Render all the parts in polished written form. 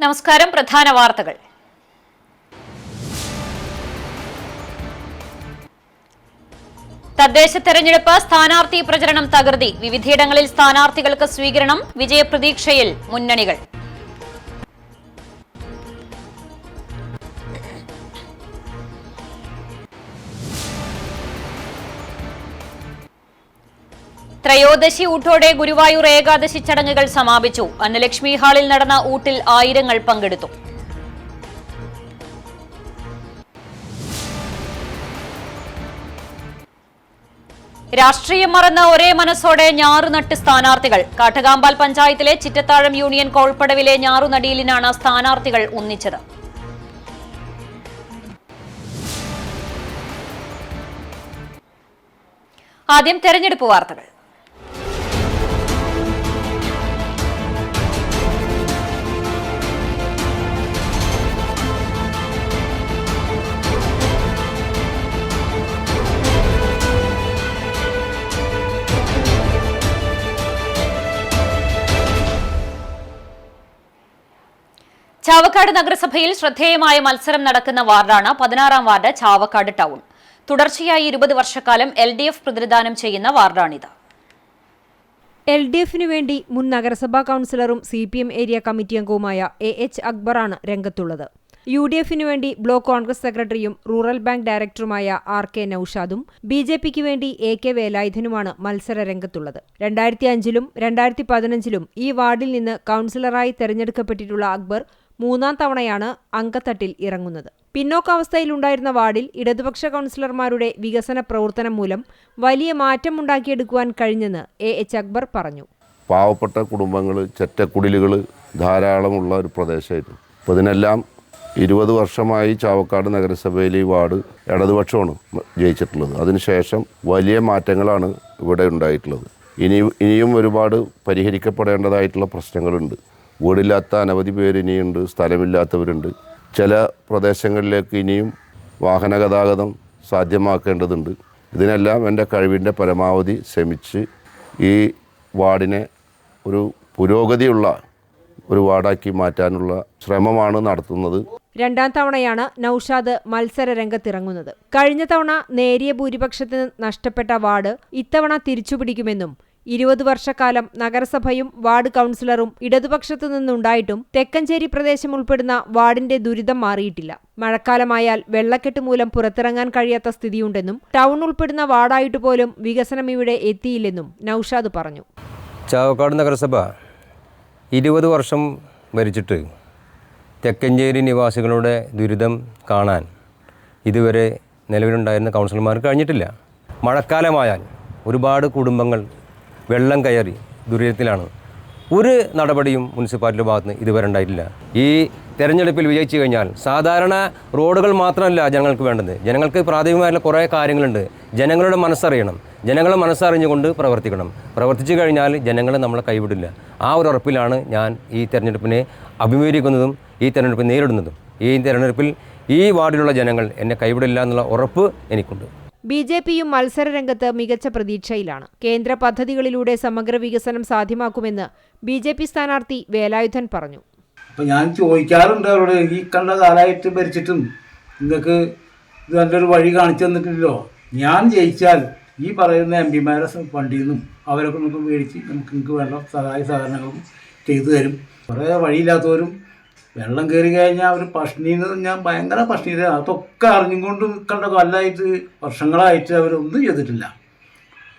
നമസ്കാരം. പ്രധാന വാർത്തകൾ. തദ്ദേശ തെരഞ്ഞെടുപ്പ് സ്ഥാനാർത്ഥി പ്രചരണം തകൃതി. വിവിധയിടങ്ങളിൽ സ്ഥാനാർത്ഥികൾക്ക് സ്വീകരണം. വിജയപ്രതീക്ഷയിൽ മുന്നണികൾ. ത്രയോദശി ഊട്ടോടെ ഗുരുവായൂർ ഏകാദശി ചടങ്ങുകൾ സമാപിച്ചു. അന്നലക്ഷ്മി ഹാളിൽ നടന്ന ഊട്ടിൽ ആയിരങ്ങൾ പങ്കെടുത്തു. രാഷ്ട്രീയം മറന്ന് ഒരേ മനസ്സോടെ ഞാറുനട്ട് സ്ഥാനാർത്ഥികൾ. കാട്ടകാമ്പാൽ പഞ്ചായത്തിലെ ചിറ്റത്താഴം യൂണിയൻ കോൾപ്പടവിലെ ഞാറുനടിയിലിനാണ് സ്ഥാനാർത്ഥികൾ ഒന്നിച്ചത്. ആദ്യം തെരഞ്ഞെടുപ്പ് വാർത്തകൾ. ചാവക്കാട് നഗരസഭയിൽ ശ്രദ്ധേയമായ മത്സരം നടക്കുന്ന വാർഡാണ് 16-ാം വാർഡ് ചാവക്കാട് ടൗൺ. തുടർച്ചയായി 20 വർഷക്കാലം LDF പ്രതിനിധാനം ചെയ്യുന്ന വാർഡാണിത്. LDFിനു വേണ്ടി മുൻ നഗരസഭാ കൌൺസിലറും CPM ഏരിയ കമ്മിറ്റി അംഗവുമായ AH അക്ബറാണ് രംഗത്തുള്ളത്. UDFിനു വേണ്ടി ബ്ലോക്ക് കോൺഗ്രസ് സെക്രട്ടറിയും റൂറൽ ബാങ്ക് ഡയറക്ടറുമായ RK നൌഷാദും BJPക്ക് വേണ്ടി AK വേലായുധനുമാണ് മത്സര രംഗത്തുള്ളത്. 2005-ലും 2015-ലും ഈ വാർഡിൽ നിന്ന് കൌൺസിലറായി തെരഞ്ഞെടുക്കപ്പെട്ടിട്ടുള്ള അക്ബർ 3-ാം തവണയാണ് അങ്കത്തട്ടിൽ ഇറങ്ങുന്നത്. പിന്നോക്കാവസ്ഥയിലുണ്ടായിരുന്ന വാർഡിൽ ഇടതുപക്ഷ കൌൺസിലർമാരുടെ വികസന പ്രവർത്തനം മൂലം വലിയ മാറ്റമുണ്ടാക്കിയെടുക്കുവാൻ കഴിഞ്ഞെന്ന് AH അക്ബർ പറഞ്ഞു. പാവപ്പെട്ട കുടുംബങ്ങൾ, ചെറ്റക്കുടിലുകൾ ധാരാളമുള്ള ഒരു പ്രദേശമായിരുന്നു. അപ്പോൾ ഇതിനെല്ലാം 20 വർഷമായി ചാവക്കാട് നഗരസഭയിൽ ഈ വാർഡ് ഇടതുപക്ഷമാണ് ജയിച്ചിട്ടുള്ളത്. അതിനുശേഷം വലിയ മാറ്റങ്ങളാണ് ഇവിടെ ഉണ്ടായിട്ടുള്ളത്. ഇനിയും ഒരുപാട് പരിഹരിക്കപ്പെടേണ്ടതായിട്ടുള്ള പ്രശ്നങ്ങളുണ്ട്. വീടില്ലാത്ത അനവധി പേര് ഇനിയുണ്ട്, സ്ഥലമില്ലാത്തവരുണ്ട്. ചില പ്രദേശങ്ങളിലേക്ക് ഇനിയും വാഹന ഗതാഗതം സാധ്യമാക്കേണ്ടതുണ്ട്. ഇതിനെല്ലാം എൻ്റെ കഴിവിൻ്റെ പരമാവധി ശ്രമിച്ച് ഈ വാർഡിനെ ഒരു പുരോഗതിയുള്ള ഒരു വാർഡാക്കി മാറ്റാനുള്ള ശ്രമമാണ് നടത്തുന്നത്. 2-ാം തവണയാണ് നൌഷാദ് മത്സര രംഗത്തിറങ്ങുന്നത്. കഴിഞ്ഞ തവണ നേരിയ ഭൂരിപക്ഷത്തിന് നഷ്ടപ്പെട്ട വാർഡ് ഇത്തവണ തിരിച്ചുപിടിക്കുമെന്നും 20 വർഷക്കാലം നഗരസഭയും വാർഡ് കൌൺസിലറും ഇടതുപക്ഷത്തു നിന്നുണ്ടായിട്ടും തെക്കഞ്ചേരി പ്രദേശം ഉൾപ്പെടുന്ന വാർഡിന്റെ ദുരിതം മാറിയിട്ടില്ല. മഴക്കാലമായാൽ വെള്ളക്കെട്ട് മൂലം പുറത്തിറങ്ങാൻ കഴിയാത്ത സ്ഥിതിയുണ്ടെന്നും ടൗൺ ഉൾപ്പെടുന്ന വാർഡായിട്ട് പോലും വികസനം ഇവിടെ എത്തിയില്ലെന്നും നൌഷാദ് പറഞ്ഞു. ചാവക്കാട് നഗരസഭ 20 വർഷം ഭരിച്ചിട്ട് തെക്കഞ്ചേരി നിവാസികളുടെ ദുരിതം കാണാൻ ഇതുവരെ നിലവിലുണ്ടായിരുന്ന കൗൺസിലർമാർക്ക് കഴിഞ്ഞിട്ടില്ല. മഴക്കാലമായാൽ ഒരുപാട് കുടുംബങ്ങൾ വെള്ളം കയറി ദുരിതത്തിലാണ്. ഒരു നടപടിയും മുനിസിപ്പാലിറ്റി ഭാഗത്ത് നിന്ന് ഇതുവരെ ഉണ്ടായിട്ടില്ല. ഈ തെരഞ്ഞെടുപ്പിൽ വിജയിച്ചു കഴിഞ്ഞാൽ സാധാരണ റോഡുകൾ മാത്രമല്ല ജനങ്ങൾക്ക് വേണ്ടത്. ജനങ്ങൾക്ക് പ്രാഥമികമായിട്ടുള്ള കുറേ കാര്യങ്ങളുണ്ട്. ജനങ്ങളുടെ മനസ്സറിയണം. ജനങ്ങളെ മനസ്സറിഞ്ഞുകൊണ്ട് പ്രവർത്തിക്കണം. പ്രവർത്തിച്ചു കഴിഞ്ഞാൽ ജനങ്ങൾ നമ്മളെ കൈവിടില്ല. ആ ഒരു ഉറപ്പിലാണ് ഞാൻ ഈ തെരഞ്ഞെടുപ്പിനെ അഭിമുഖീകരിക്കുന്നതും ഈ തെരഞ്ഞെടുപ്പ് നേരിടുന്നതും. ഈ തെരഞ്ഞെടുപ്പിൽ ഈ വാർഡിലുള്ള ജനങ്ങൾ എന്നെ കൈവിടില്ല എന്നുള്ള ഉറപ്പ് എനിക്കുണ്ട്. BJPയും മത്സരരംഗത്ത് മികച്ച പ്രതീക്ഷയിലാണ്. കേന്ദ്ര പദ്ധതികളിലൂടെ സമഗ്ര വികസനം സാധ്യമാക്കുമെന്ന് BJP സ്ഥാനാർത്ഥി വേലായുധൻ പറഞ്ഞു. അപ്പം ഞാൻ ചോദിക്കാറുണ്ട് അവരോട്, ഈ കണ്ട കാലമായിട്ട് ഭരിച്ചിട്ടും നിങ്ങൾക്ക് ഇത് നല്ലൊരു വഴി കാണിച്ചു തന്നിട്ടില്ലല്ലോ. ഞാൻ ജയിച്ചാൽ ഈ പറയുന്ന MPമാരെ ഫണ്ടിൽ നിന്നും അവരൊക്കെ നമുക്ക് മേടിച്ച് നിങ്ങൾക്ക് വേണ്ട സഹായ സഹകരണങ്ങളും ചെയ്തു തരും. കുറേ വഴിയില്ലാത്തവരും വെള്ളം കയറി കഴിഞ്ഞാൽ അവർ പഷ്ണിയിൽ നിന്ന് ഞാൻ ഭയങ്കര പഷ്ണിയിൽ അതൊക്കെ അറിഞ്ഞും കൊണ്ട് നിൽക്കേണ്ട കൊല്ലമായിട്ട് വർഷങ്ങളായിട്ട് അവരൊന്നും ചെയ്തിട്ടില്ല.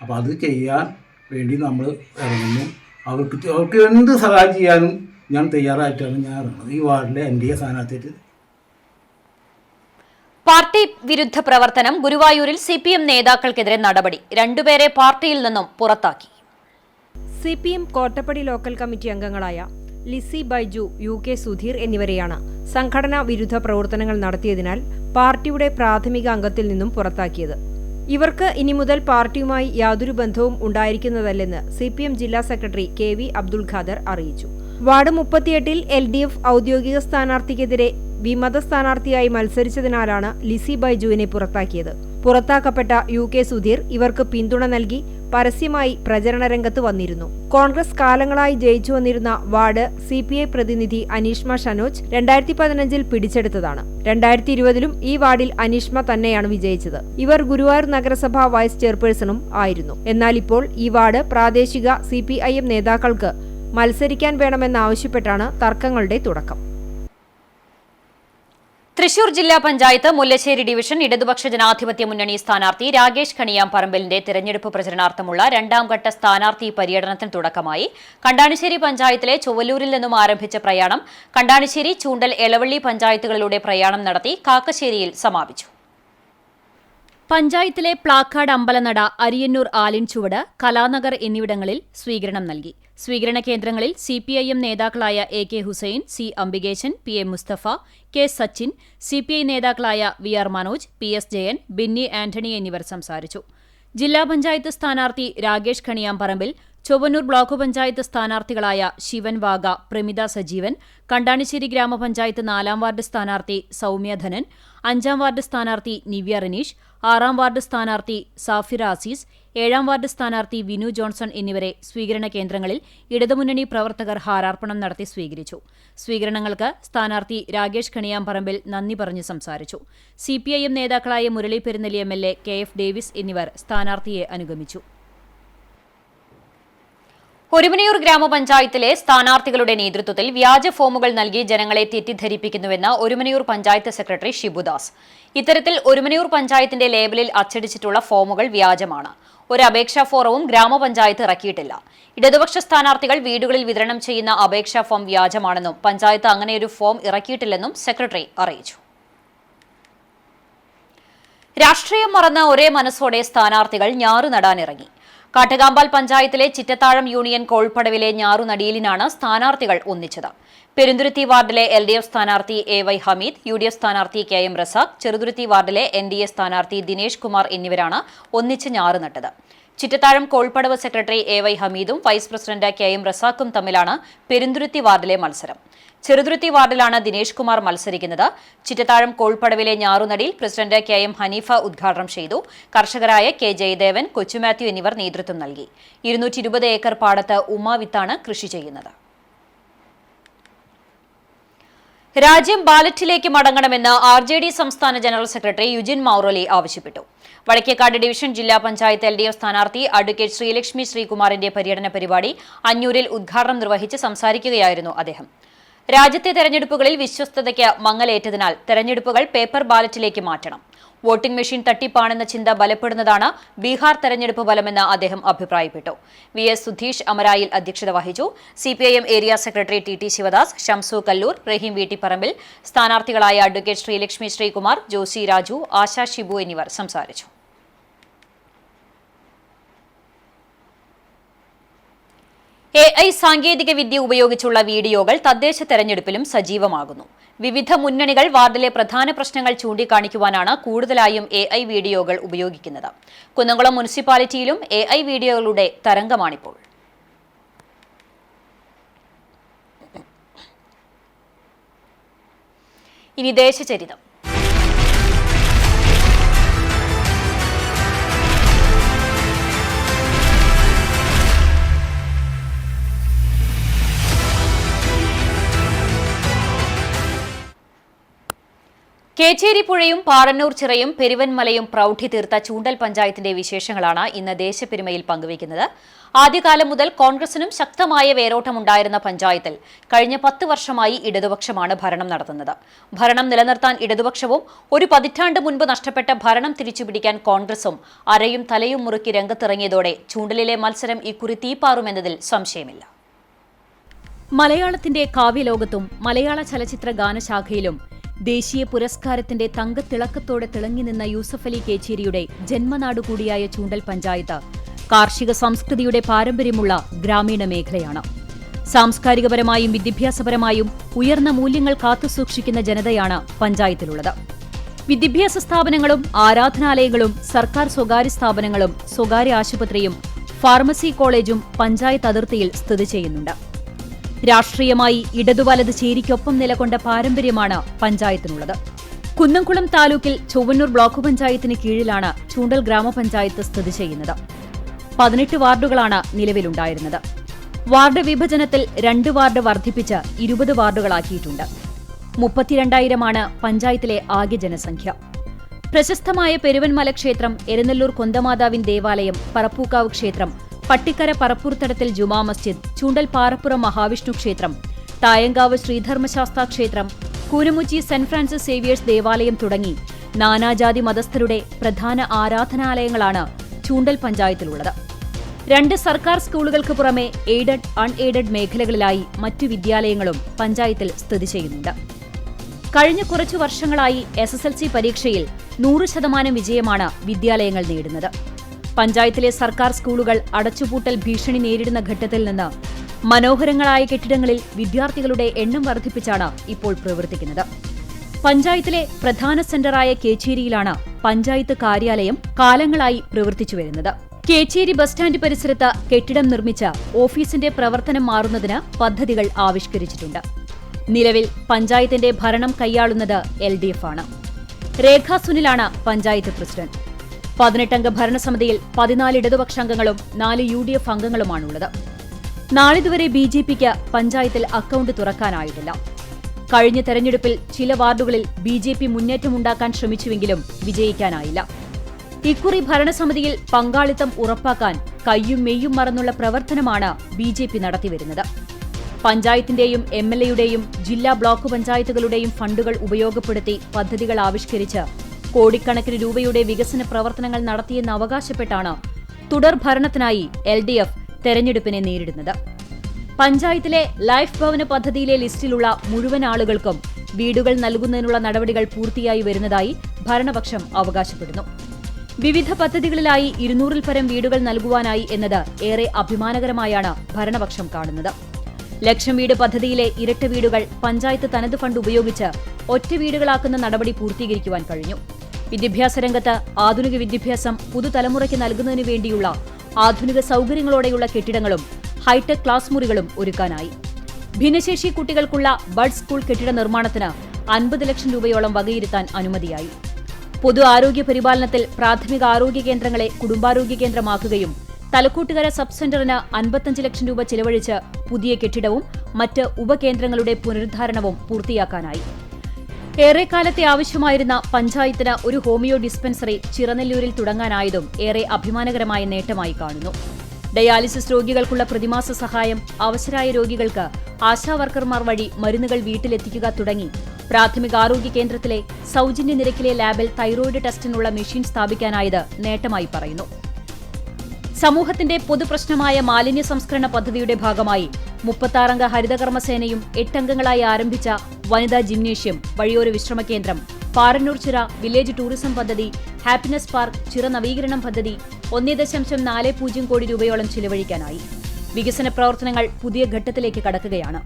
അപ്പോൾ അത് ചെയ്യാൻ വേണ്ടി നമ്മൾ ഇറങ്ങുന്നു. അവർക്ക് എന്ത് സഹായം ചെയ്യാനും ഞാൻ തയ്യാറായിട്ടാണ് ഞാൻ ഇറങ്ങുന്നത്. ഈ വാർഡിലെ NDA സ്ഥാനാർത്ഥിയായിട്ട്. പാർട്ടി വിരുദ്ധ പ്രവർത്തനം. ഗുരുവായൂരിൽ CPM നേതാക്കൾക്കെതിരെ നടപടി. 2 പേരെ പാർട്ടിയിൽ നിന്നും പുറത്താക്കി. CPM കോട്ടപ്പടി ലോക്കൽ കമ്മിറ്റി അംഗങ്ങളായ ലിസി ബൈജു, UK സുധീർ എന്നിവരെയാണ് സംഘടനാ വിരുദ്ധ പ്രവർത്തനങ്ങൾ നടത്തിയതിനാൽ പാർട്ടിയുടെ പ്രാഥമിക അംഗത്തിൽ നിന്നും പുറത്താക്കിയത്. ഇവർക്ക് ഇനി മുതൽ പാർട്ടിയുമായി യാതൊരു ബന്ധവും ഉണ്ടായിരിക്കുന്നതല്ലെന്ന് CPM ജില്ലാ സെക്രട്ടറി KV അബ്ദുൽ ഖാദർ അറിയിച്ചു. വാർഡ് 38-ൽ LDF ഔദ്യോഗിക സ്ഥാനാർത്ഥിക്കെതിരെ വിമത സ്ഥാനാർത്ഥിയായി മത്സരിച്ചതിനാലാണ് ലിസി ബൈജുവിനെ പുറത്താക്കിയത്. പുറത്താക്കപ്പെട്ട UK സുധീർ ഇവർക്ക് പിന്തുണ നൽകി പരസ്യമായി പ്രചരണ രംഗത്ത് വന്നിരുന്നു. കോൺഗ്രസ് കാലങ്ങളായി ജയിച്ചു വന്നിരുന്ന വാർഡ് CPI പ്രതിനിധി അനീഷ്മ ഷനോജ് 2015 പിടിച്ചെടുത്തതാണ്. 2020 ഈ വാർഡിൽ അനീഷ്മ തന്നെയാണ് വിജയിച്ചത്. ഇവർ ഗുരുവായൂർ നഗരസഭ വൈസ് ചെയർപേഴ്സണും ആയിരുന്നു. എന്നാൽ ഇപ്പോൾ ഈ വാർഡ് പ്രാദേശിക CPIM നേതാക്കൾക്ക് മത്സരിക്കാൻ വേണമെന്നാവശ്യപ്പെട്ടാണ് തർക്കങ്ങളുടെ തുടക്കം. തൃശൂർ ജില്ലാ പഞ്ചായത്ത് മുല്ലശ്ശേരി ഡിവിഷൻ ഇടതുപക്ഷ ജനാധിപത്യ മുന്നണി സ്ഥാനാർത്ഥി രാകേഷ് കണിയാംപറമ്പിലിന്റെ തിരഞ്ഞെടുപ്പ് പ്രചരണാർത്ഥമുള്ള രണ്ടാം ഘട്ട സ്ഥാനാർത്ഥി പര്യടനത്തിന് തുടക്കമായി. കണ്ടാണിശ്ശേരി പഞ്ചായത്തിലെ ചൊവ്വലൂരിൽ നിന്നും ആരംഭിച്ച പ്രയാണം കണ്ടാണിശ്ശേരി, ചൂണ്ടൽ, എളവള്ളി പഞ്ചായത്തുകളിലൂടെ പ്രയാണം നടത്തി കാക്കശ്ശേരിയിൽ സമാപിച്ചു. പഞ്ചായത്തിലെ പ്ലാക്കാട്, അമ്പലനട, അരിയന്നൂർ, ആലിൻചുവട്, കലാനഗർ എന്നിവിടങ്ങളിൽ സ്വീകരണം നൽകി. സ്വീകരണ കേന്ദ്രങ്ങളിൽ CPIM നേതാക്കളായ AK Hussain, C Ambikesan, PM Mustafa, K Sachin, CPI നേതാക്കളായ VR മനോജ്, PS ജയൻ, ബിന്നി ആന്റണി എന്നിവർ സംസാരിച്ചു. ജില്ലാ പഞ്ചായത്ത് സ്ഥാനാർത്ഥി രാകേഷ് കണിയാംപറമ്പിൽ, ചൊവ്വന്നൂർ ബ്ലോക്ക് പഞ്ചായത്ത് സ്ഥാനാർത്ഥികളായ ശിവൻ വാഗ, പ്രമിത സജീവൻ, കണ്ടാണിശ്ശേരി ഗ്രാമപഞ്ചായത്ത് 4ാം വാർഡ് സ്ഥാനാർത്ഥി സൗമ്യ ധനൻ, 5ാം വാർഡ് സ്ഥാനാർത്ഥി നിവ്യ റനീഷ്, 6ാം വാർഡ് സ്ഥാനാർത്ഥി സാഫിറ അസീസ്, 7ാം വാർഡ് സ്ഥാനാർത്ഥി വിനു ജോൺസൺ എന്നിവരെ സ്വീകരണ കേന്ദ്രങ്ങളിൽ ഇടതുമുന്നണി പ്രവർത്തകർ ഹാരാർപ്പണം നടത്തി സ്വീകരിച്ചു. സ്വീകരണങ്ങൾക്ക് സ്ഥാനാർത്ഥി രാകേഷ് കണിയാംപറമ്പിൽ നന്ദി പറഞ്ഞു സംസാരിച്ചു. CPIM നേതാക്കളായ Murali Perunnelli MLA, KF Davis എന്നിവർ സ്ഥാനാർത്ഥിയെ അനുഗമിച്ചു. ഒരുമനയൂർ ഗ്രാമപഞ്ചായത്തിലെ സ്ഥാനാർത്ഥികളുടെ നേതൃത്വത്തിൽ വ്യാജ ഫോമുകൾ നൽകി ജനങ്ങളെ തെറ്റിദ്ധരിപ്പിക്കുന്നുവെന്ന് ഒരുമനയൂർ പഞ്ചായത്ത് സെക്രട്ടറി ഷിബുദാസ്. ഇത്തരത്തിൽ ഒരുമനയൂർ പഞ്ചായത്തിന്റെ ലേബലിൽ അച്ചടിച്ചിട്ടുള്ള ഫോമുകൾ വ്യാജമാണ്. ഒരു അപേക്ഷാ ഫോറവും ഗ്രാമപഞ്ചായത്ത് ഇറക്കിയിട്ടില്ല. ഇടതുപക്ഷ സ്ഥാനാർത്ഥികൾ വീടുകളിൽ വിതരണം ചെയ്യുന്ന അപേക്ഷാ ഫോം വ്യാജമാണെന്നും പഞ്ചായത്ത് അങ്ങനെയൊരു ഫോം ഇറക്കിയിട്ടില്ലെന്നും സെക്രട്ടറി അറിയിച്ചു. രാഷ്ട്രീയം മറന്ന ഒരേ മനസ്സോടെ സ്ഥാനാർത്ഥികൾ ഞാറു നടാനിറങ്ങി. കാട്ടുകാമ്പാൽ പഞ്ചായത്തിലെ ചിറ്റത്താഴം യൂണിയൻ കോൾപ്പടവിലെ ഞാറുനടിയിലിനാണ് സ്ഥാനാർത്ഥികൾ ഒന്നിച്ചത്. പെരുന്തുരുത്തി വാർഡിലെ LDF സ്ഥാനാർത്ഥി AY ഹമീദ്, UDF സ്ഥാനാർത്ഥി KM റസാഖ്, ചെറുതുരുത്തി വാർഡിലെ NDA സ്ഥാനാർത്ഥി ദിനേഷ് കുമാർ എന്നിവരാണ് ഒന്നിച്ച് ഞാറ് നട്ടത്. ചിറ്റത്താഴം കോൾപ്പടവ് സെക്രട്ടറി AY ഹമീദും വൈസ് പ്രസിഡന്റ് KM റസാഖും തമ്മിലാണ് പെരുന്തുരുത്തി വാർഡിലെ മത്സരം. ചെറുതുരുത്തി വാർഡിലാണ് ദിനേഷ് കുമാർ മത്സരിക്കുന്നത്. ചിറ്റത്താഴം കോൾപ്പടവിലെ ഞാറുനടിയിൽ പ്രസിഡന്റ് KM ഹനീഫ ഉദ്ഘാടനം ചെയ്തു. കർഷകരായ K ജയദേവൻ, കൊച്ചുമാത്യു എന്നിവർ നേതൃത്വം നൽകി. 220 ഏക്കർ പാടത്ത് ഉമ്മാവിത്താണ് കൃഷി ചെയ്യുന്നത്. രാജ്യം ബാലറ്റിലേക്ക് മടങ്ങണമെന്ന് RJD സംസ്ഥാന ജനറൽ സെക്രട്ടറി യുജിൻ മൗറലി ആവശ്യപ്പെട്ടു. വടക്കേക്കാട് ഡിവിഷൻ ജില്ലാ പഞ്ചായത്ത് LDF സ്ഥാനാർത്ഥി അഡ്വക്കേറ്റ് ശ്രീലക്ഷ്മി ശ്രീകുമാറിന്റെ പര്യടന പരിപാടി അഞ്ഞൂരിൽ ഉദ്ഘാടനം നിർവഹിച്ച് സംസാരിക്കുകയായിരുന്നു അദ്ദേഹം. രാജ്യത്തെ തെരഞ്ഞെടുപ്പുകളിൽ വിശ്വസ്തതയ്ക്ക് മങ്ങലേറ്റതിനാൽ തെരഞ്ഞെടുപ്പുകൾ പേപ്പർ ബാലറ്റിലേക്ക് മാറ്റണം. വോട്ടിംഗ് മെഷീൻ തട്ടിപ്പാണെന്ന ചിന്ത ബലപ്പെടുന്നതാണ് ബീഹാർ തെരഞ്ഞെടുപ്പ് ഫലമെന്ന് അദ്ദേഹം അഭിപ്രായപ്പെട്ടു. VS സുധീഷ് അമരായിൽ അധ്യക്ഷത വഹിച്ചു. CPIM area secretary TT Sivadas, Shamsu Kallur, Rahim Veettipparambil, സ്ഥാനാർത്ഥികളായ അഡ്വക്കേറ്റ് ശ്രീലക്ഷ്മി ശ്രീകുമാർ, ജോസി രാജു, ആശാ ഷിബു എന്നിവർ സംസാരിച്ചു. AI സാങ്കേതിക വിദ്യ ഉപയോഗിച്ചുള്ള വീഡിയോകൾ തദ്ദേശ തെരഞ്ഞെടുപ്പിലും സജീവമാകുന്നു. വിവിധ മുന്നണികൾ വാർഡിലെ പ്രധാന പ്രശ്നങ്ങൾ ചൂണ്ടിക്കാണിക്കുവാനാണ് കൂടുതലായും AI വീഡിയോകൾ ഉപയോഗിക്കുന്നത്. കുന്നംകുളം മുനിസിപ്പാലിറ്റിയിലും AI വീഡിയോകളുടെ തരംഗമാണിപ്പോൾ. ഇനി ദേശചരിതം. കേച്ചേരി പുഴയും പാറന്നൂർ ചിറയും പെരുവൻമലയും പ്രൗഢി തീർത്ത ചൂണ്ടൽ പഞ്ചായത്തിന്റെ വിശേഷങ്ങളാണ് ഇന്ന് ദേശപ്പെരുമയിൽ പങ്കുവയ്ക്കുന്നത്. ആദ്യകാലം മുതൽ കോൺഗ്രസിനും ശക്തമായ വേരോട്ടമുണ്ടായിരുന്ന പഞ്ചായത്തിൽ കഴിഞ്ഞ 10 വർഷമായി ഇടതുപക്ഷമാണ് ഭരണം നടത്തുന്നത്. ഭരണം നിലനിർത്താൻ ഇടതുപക്ഷവും ഒരു പതിറ്റാണ്ട് മുൻപ് നഷ്ടപ്പെട്ട ഭരണം തിരിച്ചുപിടിക്കാൻ കോൺഗ്രസും അരയും തലയും മുറുക്കി രംഗത്തിറങ്ങിയതോടെ ചൂണ്ടലിലെ മത്സരം ഇക്കുറി തീപ്പാറുമെന്നതിൽ സംശയമില്ല. മലയാളത്തിന്റെ കാവ്യലോകത്തും മലയാള ചലച്ചിത്ര ഗാനശാഖയിലും ദേശീയ പുരസ്കാരത്തിന്റെ തങ്കത്തിളക്കത്തോടെ തിളങ്ങി നിന്ന യൂസഫ് അലി കേച്ചേരിയുടെ ജന്മനാടു കൂടിയായ ചൂണ്ടൽ പഞ്ചായത്ത് കാർഷിക സംസ്കൃതിയുടെ പാരമ്പര്യമുള്ള ഗ്രാമീണ മേഖലയാണ്. സാംസ്കാരികപരമായും വിദ്യാഭ്യാസപരമായും ഉയർന്ന മൂല്യങ്ങൾ കാത്തുസൂക്ഷിക്കുന്ന ജനതയാണ് പഞ്ചായത്തിലുള്ളത്. വിദ്യാഭ്യാസ സ്ഥാപനങ്ങളും ആരാധനാലയങ്ങളും സർക്കാർ സ്വകാര്യ സ്ഥാപനങ്ങളും സ്വകാര്യ ആശുപത്രിയും ഫാർമസി കോളേജും പഞ്ചായത്ത് അതിർത്തിയിൽ സ്ഥിതി ചെയ്യുന്നുണ്ട്. രാഷ്ട്രീയമായി ഇടതുവലത് ചേരിക്കൊപ്പം നിലകൊണ്ട പാരമ്പര്യമാണ് പഞ്ചായത്തിനുള്ളത്. കുന്നംകുളം താലൂക്കിൽ ചൊവ്വന്നൂർ ബ്ലോക്ക് പഞ്ചായത്തിന് കീഴിലാണ് ചൂണ്ടൽ ഗ്രാമപഞ്ചായത്ത് സ്ഥിതി ചെയ്യുന്നത്. 18 വാർഡുകളാണ് നിലവിലുണ്ടായിരുന്നത്. വാർഡ് വിഭജനത്തിൽ 2 വാർഡ് വർദ്ധിപ്പിച്ച് 20 വാർഡുകളാക്കിയിട്ടുണ്ട്. 32,000 പഞ്ചായത്തിലെ ആകെ ജനസംഖ്യ. പ്രശസ്തമായ പെരുവൻമല ക്ഷേത്രം, എരനെല്ലൂർ കൊന്തമാതാവിൻ ദേവാലയം, പറപ്പൂക്കാവ് ക്ഷേത്രം, പട്ടിക്കര പറപ്പൂർത്തടത്തിൽ ജുമാ മസ്ജിദ്, ചൂണ്ടൽ പാറപ്പുറം മഹാവിഷ്ണു ക്ഷേത്രം, തായങ്കാവ് ശ്രീധർമ്മശാസ്താ ക്ഷേത്രം, കൂനമുച്ചി സെന്റ് ഫ്രാൻസിസ് സേവിയേഴ്സ് ദേവാലയം തുടങ്ങി നാനാജാതി മതസ്ഥരുടെ പ്രധാന ആരാധനാലയങ്ങളാണ് ചൂണ്ടൽ പഞ്ചായത്തിലുള്ളത്. 2 സർക്കാർ സ്കൂളുകൾക്ക് പുറമെ എയ്ഡഡ്, അൺഎയ്ഡഡ് മേഖലകളിലായി മറ്റു വിദ്യാലയങ്ങളും പഞ്ചായത്തിൽ സ്ഥിതി ചെയ്യുന്നുണ്ട്. കഴിഞ്ഞ കുറച്ചു വർഷങ്ങളായി SSLC പരീക്ഷയിൽ 100% വിജയമാണ് വിദ്യാലയങ്ങൾ നേടുന്നത്. പഞ്ചായത്തിലെ സർക്കാർ സ്കൂളുകൾ അടച്ചുപൂട്ടൽ ഭീഷണി നേരിടുന്ന ഘട്ടത്തിൽ നിന്ന് മനോഹരങ്ങളായ കെട്ടിടങ്ങളിൽ വിദ്യാർത്ഥികളുടെ എണ്ണം വർദ്ധിപ്പിച്ചാണ് ഇപ്പോൾ പ്രവർത്തിക്കുന്നത്. പഞ്ചായത്തിലെ പ്രധാന സെന്ററായ കേച്ചേരിയിലാണ് പഞ്ചായത്ത് കാര്യാലയം കാലങ്ങളായി പ്രവർത്തിച്ചു വരുന്നത്. കേച്ചേരി ബസ് സ്റ്റാൻഡ് പരിസരത്ത് കെട്ടിടം നിർമ്മിച്ച ഓഫീസിന്റെ പ്രവർത്തനം മാറുന്നതിന് പദ്ധതികൾ ആവിഷ്കരിച്ചിട്ടുണ്ട്. നിലവിൽ പഞ്ചായത്തിന്റെ ഭരണം കൈയാളുന്നത് LDF ആണ്. രേഖാ സുനിലാണ് പഞ്ചായത്ത് പ്രസിഡന്റ്. 18-അംഗ ഭരണസമിതിയിൽ 14 ഇടതുപക്ഷാംഗങ്ങളും 4 UDF അംഗങ്ങളുമാണുള്ളത്. നാളിതുവരെ BJPക്ക് പഞ്ചായത്തിൽ അക്കൗണ്ട് തുറക്കാനായിട്ടില്ല. കഴിഞ്ഞ തെരഞ്ഞെടുപ്പിൽ ചില വാർഡുകളിൽ BJP മുന്നേറ്റമുണ്ടാക്കാൻ ശ്രമിച്ചുവെങ്കിലും വിജയിക്കാനായില്ല. ഇക്കുറി ഭരണസമിതിയിൽ പങ്കാളിത്തം ഉറപ്പാക്കാൻ കയ്യും മെയ്യും മറന്നുള്ള പ്രവർത്തനമാണ് BJP നടത്തിവരുന്നത്. പഞ്ചായത്തിന്റെയും MLAയുടെയും ജില്ലാ ബ്ലോക്ക് പഞ്ചായത്തുകളുടെയും ഫണ്ടുകൾ ഉപയോഗപ്പെടുത്തി പദ്ധതികൾ ആവിഷ്കരിച്ച് കോടിക്കണക്കിന് രൂപയുടെ വികസന പ്രവർത്തനങ്ങൾ നടത്തിയെന്ന് അവകാശപ്പെട്ടാണ് തുടർ ഭരണത്തിനായി LDF തെരഞ്ഞെടുപ്പിനെ നേരിടുന്നത്. പഞ്ചായത്തിലെ ലൈഫ് ഭവന പദ്ധതിയിലെ ലിസ്റ്റിലുള്ള മുഴുവൻ ആളുകൾക്കും വീടുകൾ നൽകുന്നതിനുള്ള നടപടികൾ പൂർത്തിയായി വരുന്നതായി ഭരണപക്ഷം അവകാശപ്പെടുന്നു. വിവിധ പദ്ധതികളിലായി 200-ൽ പരം വീടുകൾ നൽകുവാനായി എന്നത് ഏറെ അഭിമാനകരമായാണ് ഭരണപക്ഷം കാണുന്നത്. ലക്ഷം വീട് പദ്ധതിയിലെ ഇരട്ട വീടുകൾ പഞ്ചായത്ത് തനത് ഫണ്ട് ഉപയോഗിച്ച് ഒറ്റ വീടുകളാക്കുന്ന നടപടി പൂർത്തീകരിക്കുവാൻ കഴിഞ്ഞു. വിദ്യാഭ്യാസ രംഗത്ത് ആധുനിക വിദ്യാഭ്യാസം പുതുതലമുറയ്ക്ക് നൽകുന്നതിനു വേണ്ടിയുള്ള ആധുനിക സൗകര്യങ്ങളോടെയുള്ള കെട്ടിടങ്ങളും ഹൈടെക് ക്ലാസ് മുറികളും ഒരുക്കാനായി. ഭിന്നശേഷി കുട്ടികൾക്കുള്ള ബഡ് സ്കൂൾ കെട്ടിട നിർമ്മാണത്തിന് 50 ലക്ഷം രൂപയോളം വകയിരുത്താൻ അനുമതിയായി. പൊതു ആരോഗ്യ പരിപാലനത്തിൽ പ്രാഥമിക ആരോഗ്യ കേന്ദ്രങ്ങളെ കുടുംബാരോഗ്യ കേന്ദ്രമാക്കുകയും തലക്കൂട്ടുകര സബ് സെന്ററിന് 55 ലക്ഷം രൂപ ചിലവഴിച്ച് പുതിയ കെട്ടിടവും മറ്റ് ഉപകേന്ദ്രങ്ങളുടെ പുനരുദ്ധാരണവും പൂർത്തിയാക്കാനായി. ഏറെക്കാലത്തെ ആവശ്യമായിരുന്ന പഞ്ചായത്തിന് ഒരു ഹോമിയോ ഡിസ്പെൻസറി ചിറനെല്ലൂരിൽ തുടങ്ങാനായതും ഏറെ അഭിമാനകരമായ നേട്ടമായി കാണുന്നു. ഡയാലിസിസ് രോഗികൾക്കുള്ള പ്രതിമാസ സഹായം, അവശരായ രോഗികൾക്ക് ആശാവർക്കർമാർ വഴി മരുന്നുകൾ വീട്ടിലെത്തിക്കുക തുടങ്ങി പ്രാഥമിക ആരോഗ്യ കേന്ദ്രത്തിലെ സൗജന്യ നിരക്കിലെ ലാബിൽ തൈറോയിഡ് ടെസ്റ്റിനുള്ള മെഷീൻ സ്ഥാപിക്കാനായത് നേട്ടമായി പറയുന്നു. സമൂഹത്തിന്റെ പൊതുപ്രശ്നമായ മാലിന്യ സംസ്കരണ പദ്ധതിയുടെ ഭാഗമായി 36-അംഗ ഹരിതകർമ്മസേനയും 8 അംഗങ്ങളായി ആരംഭിച്ച വനിതാ ജിംനേഷ്യം, വഴിയോര വിശ്രമ കേന്ദ്രം, പാറന്നൂർ ചിറ വില്ലേജ് ടൂറിസം പദ്ധതി, ഹാപ്പിനെസ് പാർക്ക് ചിറ നവീകരണം പദ്ധതി 1.40 കോടി രൂപയോളം ചിലവഴിക്കാനായി. വികസന പ്രവർത്തനങ്ങൾ പുതിയ ഘട്ടത്തിലേക്ക് കടക്കുകയാണ്.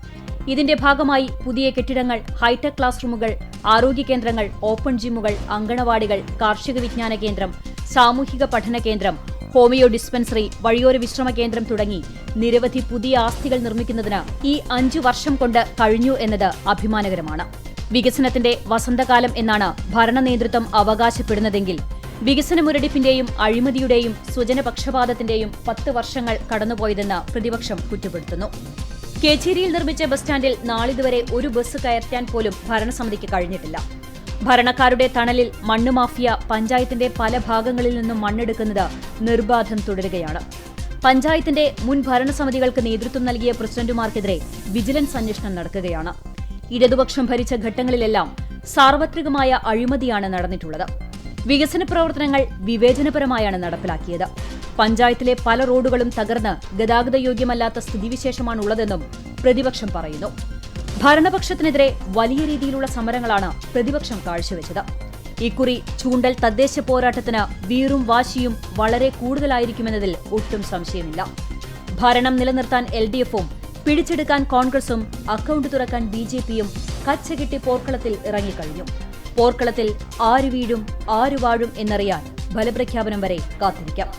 ഇതിന്റെ ഭാഗമായി പുതിയ കെട്ടിടങ്ങൾ, ഹൈടെക് ക്ലാസ് റൂമുകൾ, ആരോഗ്യ കേന്ദ്രങ്ങൾ, ഓപ്പൺ ജിമ്മുകൾ, അങ്കണവാടികൾ, കാർഷിക വിജ്ഞാന കേന്ദ്രം, സാമൂഹിക പഠന കേന്ദ്രം, ഹോമിയോ ഡിസ്പെൻസറി, വഴിയോര വിശ്രമ കേന്ദ്രം തുടങ്ങി നിരവധി പുതിയ ആസ്തികൾ നിർമ്മിക്കുന്നതിന് ഈ 5 വർഷം കൊണ്ട് കഴിഞ്ഞു എന്നത് അഭിമാനകരമാണ്. വികസനത്തിന്റെ വസന്തകാലം എന്നാണ് ഭരണ നേതൃത്വം അവകാശപ്പെടുന്നതെങ്കിൽ വികസന മുരടിപ്പിന്റെയും അഴിമതിയുടെയും സ്വജനപക്ഷപാതത്തിന്റെയും 10 വർഷങ്ങൾ കടന്നുപോയതെന്ന് പ്രതിപക്ഷം കുറ്റപ്പെടുത്തുന്നു. കേച്ചേരിയിൽ നിർമ്മിച്ച ബസ് സ്റ്റാൻഡിൽ നാളിതുവരെ ഒരു ബസ് കയറ്റാൻ പോലും ഭരണസമിതിക്ക് കഴിഞ്ഞിട്ടില്ല. ഭരണക്കാരുടെ തണലിൽ മണ്ണ് മാഫിയ പഞ്ചായത്തിന്റെ പല ഭാഗങ്ങളിൽ നിന്നും മണ്ണെടുക്കുന്നത് നിർബാധം തുടരുകയാണ്. പഞ്ചായത്തിന്റെ മുൻ ഭരണസമിതികൾക്ക് നേതൃത്വം നൽകിയ പ്രസിഡന്റുമാർക്കെതിരെ വിജിലൻസ് അന്വേഷണം നടക്കുകയാണ്. ഇടതുപക്ഷം ഭരിച്ച ഘട്ടങ്ങളിലെല്ലാം സാർവത്രികമായ അഴിമതിയാണ് നടന്നിട്ടുള്ളത്. വികസന പ്രവർത്തനങ്ങൾ വിവേചനപരമായാണ് നടപ്പിലാക്കിയത്. പഞ്ചായത്തിലെ പല റോഡുകളും തകർന്ന് ഗതാഗതയോഗ്യമല്ലാത്ത സ്ഥിതിവിശേഷമാണുള്ളതെന്നും പ്രതിപക്ഷം പറയുന്നു. ഭരണപക്ഷത്തിനെതിരെ വലിയ രീതിയിലുള്ള സമരങ്ങളാണ് പ്രതിപക്ഷം കാഴ്ചവെച്ചത്. ഇക്കുറി ചൂണ്ടൽ തദ്ദേശ പോരാട്ടത്തിന് വീറും വാശിയും വളരെ കൂടുതലായിരിക്കുമെന്നതിൽ ഒട്ടും സംശയമില്ല. ഭരണം നിലനിർത്താൻ LDFും പിടിച്ചെടുക്കാൻ കോൺഗ്രസും അക്കൗണ്ട് തുറക്കാൻ BJPയും കച്ചകെട്ടി പോർക്കളത്തിൽ ഇറങ്ങിക്കഴിഞ്ഞു. പോർക്കളത്തിൽ ആര് വീഴും ആര് വാഴും എന്നറിയാൻ ഫലപ്രഖ്യാപനം വരെ കാത്തിരിക്കാം.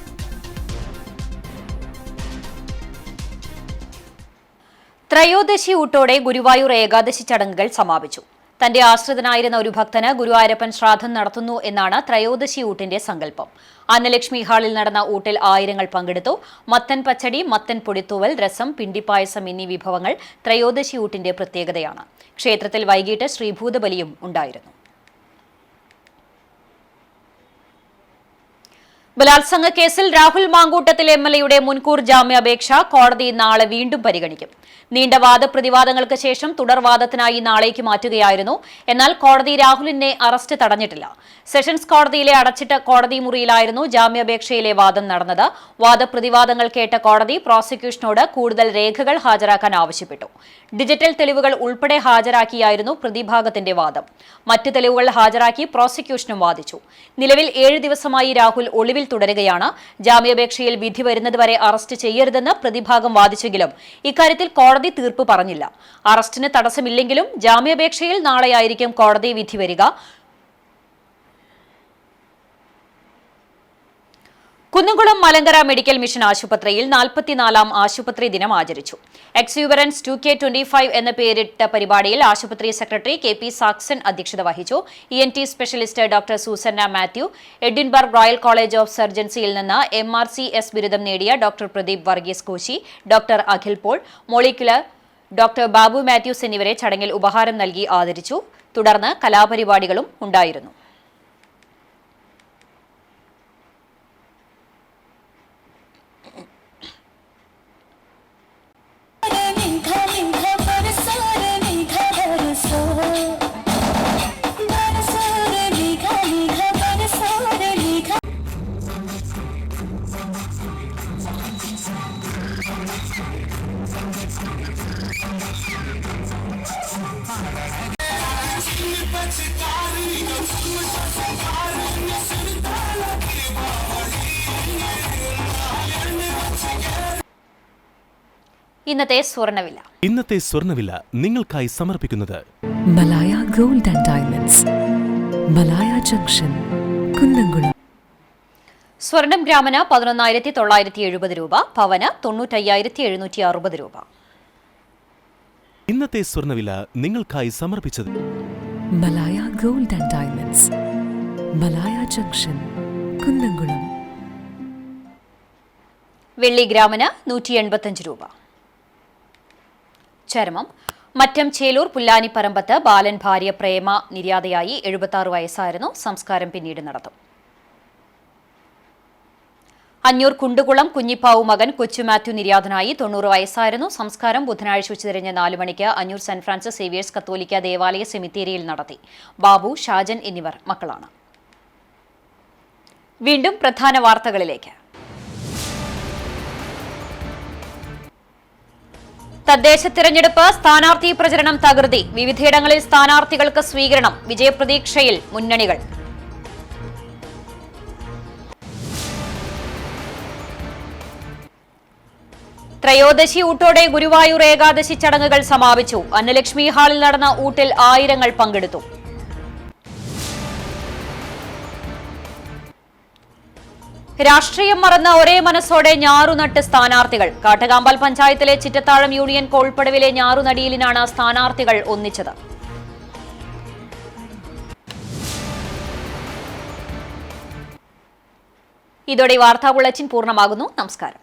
ത്രയോദശി ഊട്ടോടെ ഗുരുവായൂർ ഏകാദശി ചടങ്ങുകൾ സമാപിച്ചു. തന്റെ ആശ്രിതനായിരുന്ന ഒരു ഭക്തന് ഗുരുവായൂരപ്പൻ ശ്രാദ്ധം നടത്തുന്നു എന്നാണ് ത്രയോദശി ഊട്ടിന്റെ സങ്കല്പം. അന്നലക്ഷ്മി ഹാളിൽ നടന്ന ഊട്ടിൽ ആയിരങ്ങൾ പങ്കെടുത്തു. മത്തൻ പച്ചടി, മത്തൻ പൊടിത്തൂവൽ, രസം, പിണ്ടിപ്പായസം എന്നീ വിഭവങ്ങൾ ത്രയോദശി ഊട്ടിന്റെ പ്രത്യേകതയാണ്. ക്ഷേത്രത്തിൽ വൈകിട്ട് ശ്രീഭൂതബലിയും ഉണ്ടായിരുന്നു. ബലാത്സംഗ കേസിൽ രാഹുൽ മാങ്കൂട്ടത്തിൽ MLAയുടെ മുൻകൂർ ജാമ്യാപേക്ഷ കോടതി നാളെ വീണ്ടും പരിഗണിക്കും. നീണ്ട വാദപ്രതിവാദങ്ങൾക്ക് ശേഷം തുടർവാദത്തിനായി നാളേക്ക് മാറ്റുകയായിരുന്നു. എന്നാൽ കോടതി രാഹുലിനെ അറസ്റ്റ് തടഞ്ഞിട്ടില്ല. സെഷൻസ് കോടതിയിലെ അടച്ചിട്ട കോടതി മുറിയിലായിരുന്നു ജാമ്യാപേക്ഷയിലെ വാദം നടന്നത്. വാദപ്രതിവാദങ്ങൾ കേട്ട കോടതി പ്രോസിക്യൂഷനോട് കൂടുതൽ രേഖകൾ ഹാജരാക്കാൻ ആവശ്യപ്പെട്ടു. ഡിജിറ്റൽ തെളിവുകൾ ഉൾപ്പെടെ ഹാജരാക്കിയായിരുന്നു പ്രതിഭാഗത്തിന്റെ വാദം. മറ്റ് തെളിവുകൾ ഹാജരാക്കി പ്രോസിക്യൂഷനും വാദിച്ചു. നിലവിൽ 7 ദിവസമായി രാഹുൽ ഒളിവിൽ തുടരുകയാണ്. ജാമ്യാപേക്ഷയിൽ വിധി വരുന്നതുവരെ അറസ്റ്റ് ചെയ്യരുതെന്ന് പ്രതിഭാഗം വാദിച്ചെങ്കിലും ഇക്കാര്യത്തിൽ കോടതി തീർപ്പ് പറഞ്ഞില്ല. അറസ്റ്റിന് തടസ്സമില്ലെങ്കിലും ജാമ്യാപേക്ഷയിൽ നാളെയായിരിക്കും കോടതി വിധി വരിക. കുന്നംകുളം മലങ്കര മെഡിക്കൽ മിഷൻ ആശുപത്രിയിൽ 44ാം ആശുപത്രി ദിനം ആചരിച്ചു. എക്സ്യൂബറൻസ് 2K25 എന്ന പേരിട്ട പരിപാടിയിൽ ആശുപത്രി സെക്രട്ടറി KP സാക്സൺ അധ്യക്ഷത വഹിച്ചു. ENT specialist doctor Susanna Mathew, Edinburgh royal college of സർജൻസിയിൽ നിന്ന് MRCS ബിരുദം നേടിയ doctor Pradeep Varghese Koshy, doctor Akhil Paul, molecular doctor Babu Mathews എന്നിവരെ ചടങ്ങിൽ ഉപഹാരം നൽകി ആദരിച്ചു. തുടർന്ന് കലാപരിപാടികളും ഉണ്ടായിരുന്നു. ഇന്നത്തെ സ്വർണ്ണവില നിങ്ങൾക്കായി സമർപ്പിക്കുന്നത് Malaya gold and diamonds, Malaya junction, Kunnamkulam. സ്വർണം ഗ്രാമിന് 11,970 രൂപ, പവന് 95,760 രൂപ. ഇന്നത്തെ സ്വർണ്ണവില നിങ്ങൾക്കായി സമർപ്പിച്ചത് Malaya gold and diamonds, Malaya junction, Kunnamkulam. വെള്ളി ഗ്രാമിന് 185 രൂപ. ചരമം മറ്റം ചേലൂർ പുല്ലാനിപ്പറമ്പത്ത് ബാലൻ ഭാര്യ പ്രേമ നിര്യാതയായി. 76 വയസ്സായിരുന്നു. സംസ്കാരം പിന്നീട് നടത്തും. അഞ്ഞൂർ കുണ്ടുകുളം കുഞ്ഞിപ്പാവു മകൻ കൊച്ചു മാത്യു നിര്യാതനായി. 90 വയസ്സായിരുന്നു. സംസ്കാരം ബുധനാഴ്ച ഉച്ചതിരിഞ്ഞ് 4 മണിക്ക് അഞ്ഞൂർ സെന്റ് ഫ്രാൻസിസ് സേവിയേഴ്സ് കത്തോലിക്ക ദേവാലയ സെമിത്തേരിയിൽ നടത്തി. ബാബു, ഷാജൻ എന്നിവർ മക്കളാണ്. വീണ്ടും പ്രധാന വാർത്തകളിലേക്ക്. തദ്ദേശ തിരഞ്ഞെടുപ്പ് സ്ഥാനാർത്ഥി പ്രചരണം തകൃതി. വിവിധയിടങ്ങളിൽ സ്ഥാനാർത്ഥികൾക്ക് സ്വീകരണം. വിജയപ്രതീക്ഷയിൽ മുന്നണികൾ. ത്രയോദശി ഊട്ടോടെ ഗുരുവായൂർ ഏകാദശി ചടങ്ങുകൾ സമാപിച്ചു. അന്നലക്ഷ്മി ഹാളിൽ നടന്ന ഊട്ടിൽ ആയിരങ്ങൾ പങ്കെടുത്തു. രാഷ്ട്രീയം മറന്ന ഒരേ മനസ്സോടെ ഞാറുനട്ട് സ്ഥാനാർത്ഥികൾ. കാട്ടകാമ്പാൽ പഞ്ചായത്തിലെ ചിറ്റത്താഴം യൂണിയൻ കോൾപ്പടവിലെ ഞാറുനടിയിലിനാണ് സ്ഥാനാർത്ഥികൾ ഒന്നിച്ചത്. ഇതോടെ വാർത്താ ബുള്ളറ്റിൻ പൂർണ്ണമാകുന്നു. നമസ്കാരം.